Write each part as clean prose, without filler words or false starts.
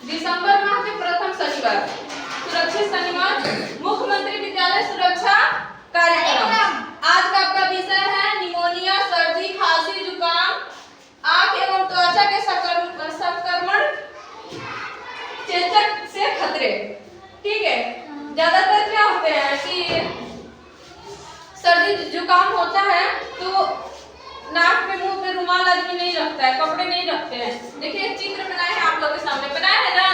दिसंबर माह के प्रथम शनिवार सुरक्षित शनिवार मुख्यमंत्री विद्यालय सुरक्षा कार्यक्रम। आज का आपका विषय है निमोनिया, सर्दी, खांसी, जुकाम, आंख एवं त्वचा के संक्रमण चेचक से खतरे। ठीक है, ज्यादातर क्या होते हैं कि सर्दी जुकाम होता है तो नाक पे मुंह पे रुमाल आदमी नहीं रखता है, कपड़े नहीं रखते हैं। देखिए एक चित्र बनाए हैं आप लोग के सामने, बनाया है ना,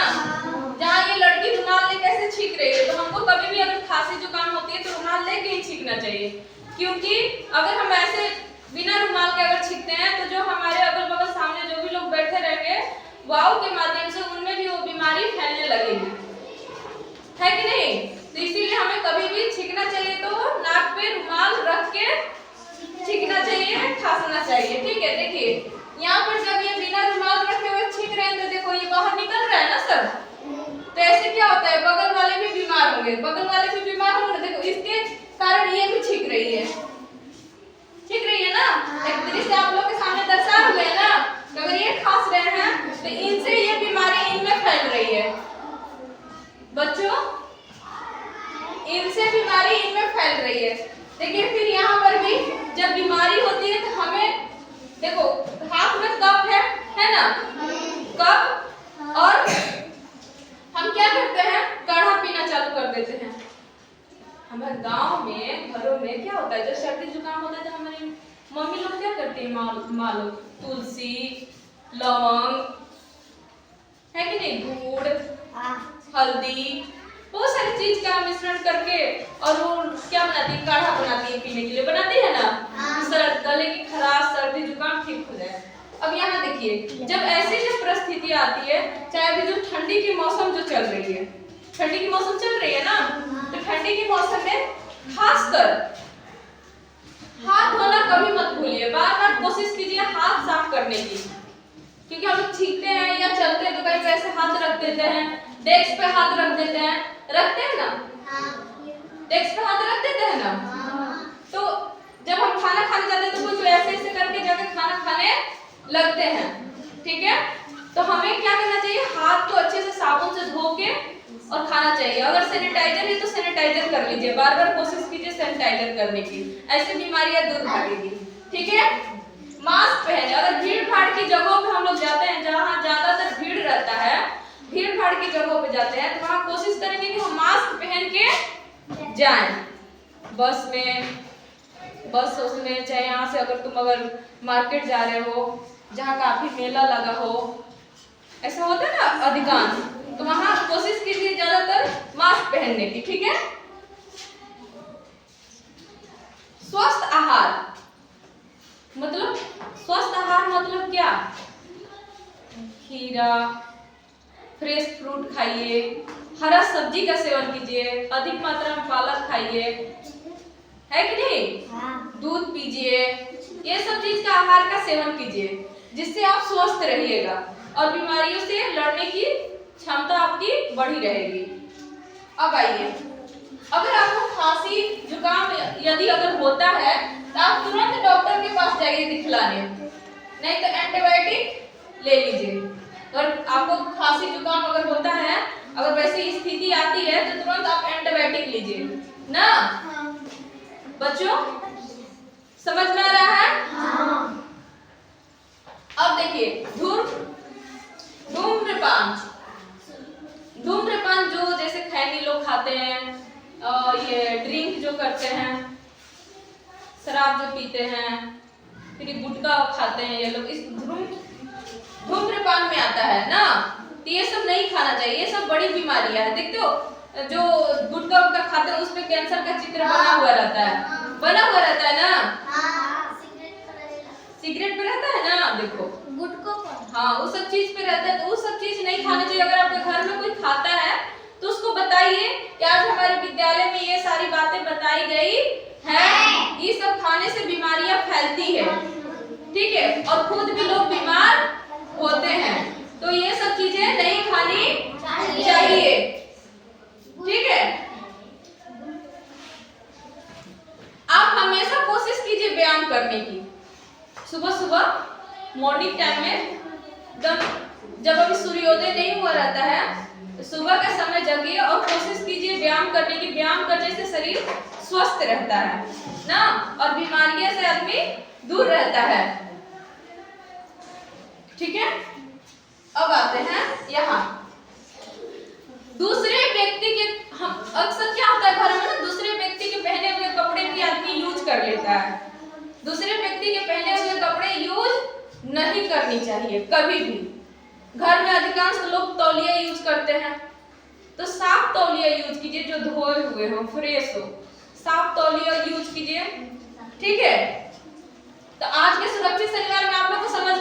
जहाँ ये लड़की रुमाल लेके ऐसे छींक रही है। तो हमको कभी भी अगर खांसी जुकाम होती है तो रुमाल लेके ही छींकना चाहिए, क्योंकि अगर हम ऐसे बिना रुमाल के अगर छींकते हैं तो जो हमारे अगल बगल सामने जो भी लोग बैठे रहेंगे वायु के माध्यम से उनमें भी वो बीमारी फैलने लगेगी, है कि नहीं। तो इसीलिए हमें कभी भी छींकना चाहिए तो नाक पे रुमाल रख के छींकना चाहिए, खांसना चाहिए। ठीक है, देखिए यहाँ पर जब ये बिना रुमाल रखे हुए छींक रहे हैं तो देखो ये बाहर निकल रहा है ना सब, तो ऐसे क्या होता है बगल वाले भी बीमार होंगे, बगल वाले भी बीमार होंगे। देखो इसके कारण ये भी छींक रही है, छींक रही है ना। एक दृश्य आप लोग के सामने दर्शा हुआ है ना, तो अगर ये खांस रहे हैं तो इनसे ये बीमारी इनमें फैल रही है बच्चों, इनसे बीमारी इनमें फैल रही है। देखिए फिर यहाँ पर भी जब बीमारी होती है तो हमें देखो हाथ में कप है ना, कप, और हम क्या करते हैं काढ़ा पीना चालू कर देते हैं। हमारे गांव में घरों में क्या होता है जब सर्दी जुकाम होता है तो हमारी मम्मी लोग क्या करती है, माँ लोग तुलसी, लवंग, है कि नहीं, गुड़, हल्दी, बहुत सारी चीज का मिश्रण करके और वो क्या बनाती है, काढ़ा बनाती है, पीने के लिए बनाती है ना, सर गले की खराश, सर्दी जुकाम ठीक हो जाए। अब यहाँ देखिए जब ऐसी जब परिस्थिति आती है, चाहे अभी जो ठंडी की मौसम जो चल रही है, ठंडी की मौसम चल रही है ना, तो ठंडी की मौसम में खासकर हाथ धोना कभी मत भूलिए, बार बार कोशिश कीजिए हाथ साफ करने की, क्योंकि हम लोग छींकते हैं या चलते हैं तो कहीं पे ऐसे हाथ रख देते हैं, डेस्क पे हाथ रख देते हैं, रखते हैं ना, डेस्क पे हाथ रख देते हैं ना। तो जब हम खाना खाने जाते हैं तो कुछ ऐसे ऐसे करके जाके खाना खाने लगते हैं, ठीक है। तो हमें क्या करना चाहिए, हाथ को अच्छे से साबुन से धो के और खाना चाहिए। अगर सैनिटाइजर है तो सैनिटाइजर कर लीजिए, बार बार कोशिश कीजिए सैनिटाइजर करने की, ऐसे बीमारियां दूर भागेगी। ठीक है, मास्क पहने। अगर भीड़ भाड़ की जगहों पे हम लोग जाते हैं जहाँ ज्यादातर भीड़ रहता है, भीड़ भाड़ की जगहों पे जाते हैं तो वहाँ कोशिश करेंगे कि हम मास्क पहन के जाएं। बस में, बस उसमें, चाहे यहाँ से अगर तुम अगर मार्केट जा रहे हो जहाँ काफी मेला लगा हो, ऐसा होता है ना अधिकांश, तो वहाँ कोशिश कीजिए ज्यादातर मास्क पहनने की। ठीक है, स्वस्थ आहार मतलब, स्वस्थ आहार मतलब क्या, खीरा, फ्रेश फ्रूट खाइए, हरा सब्जी का सेवन कीजिए, अधिक मात्रा में पालक खाइए, है कि नहीं, दूध पीजिए, ये सब चीज का आहार का सेवन कीजिए, जिससे आप स्वस्थ रहिएगा और बीमारियों से लड़ने की क्षमता आपकी बढ़ी रहेगी। अब आइए, अगर आपको खांसी जुकाम यदि अगर होता है तो आप तुरंत डॉक्टर के पास जाइए दिखलाने, नहीं तो एंटीबायोटिक ले लीजिए। और आपको खांसी जुकाम अगर होता है, अगर वैसी स्थिति आती है तो तुरंत आप एंटीबायोटिक लीजिए ना। बच्चों समझ में आ रहा है? अब देखिए धूम्रपान जो जैसे खैनी लोग खाते हैं, ये ड्रिंक जो करते हैं, शराब जो पीते हैं, फिर गुटखा खाते हैं, ये लोग इस धूम्रपान में आता है ना। तो ये सब नहीं खाना चाहिए, ये सब बड़ी बीमारियां है। देखते हो जो गुटखा खाते हैं उस पे कैंसर का चित्र बना हुआ रहता है ना, सिगरेट पे रहता है ना, देखो गुटखा, हाँ उस सब चीज पे रहता है, तो उस सब चीज नहीं खाना चाहिए। अगर आपके घर में कोई खाता है तो उसको बताइए कि आज हमारे विद्यालय में ये सारी बातें बताई गई है, ये सब खाने से बीमारियां फैलती है, ठीक है, और खुद भी लोग बीमार होते हैं, तो ये सब चीजें नहीं खानी चाहिए। ठीक है, आप हमेशा कोशिश कीजिए व्यायाम करने की, सुबह सुबह मॉर्निंग टाइम में जब अभी सूर्य सूर्योदय नहीं हुआ रहता है, सुबह के समय जगिए और कोशिश कीजिए व्यायाम करने की। व्यायाम करने से शरीर स्वस्थ रहता है ना, और बीमारियों से आदमी दूर रहता है। ठीक है, अब आते हैं यहाँ दूसरे व्यक्ति के, हम अक्सर क्या होता है घर में ना, दूसरे व्यक्ति के पहने हुए कपड़े भी आदमी यूज कर लेता है। दूसरे व्यक्ति के पहने हुए कपड़े यूज नहीं करनी चाहिए कभी भी। घर में अधिकांश लोग तौलिया यूज करते हैं, तो साफ तौलिया यूज कीजिए, जो धोए हुए हो, फ्रेश हो, साफ तौलिया यूज कीजिए। ठीक है, तो आज के सुरक्षित शनिवार में आप लोग को समझ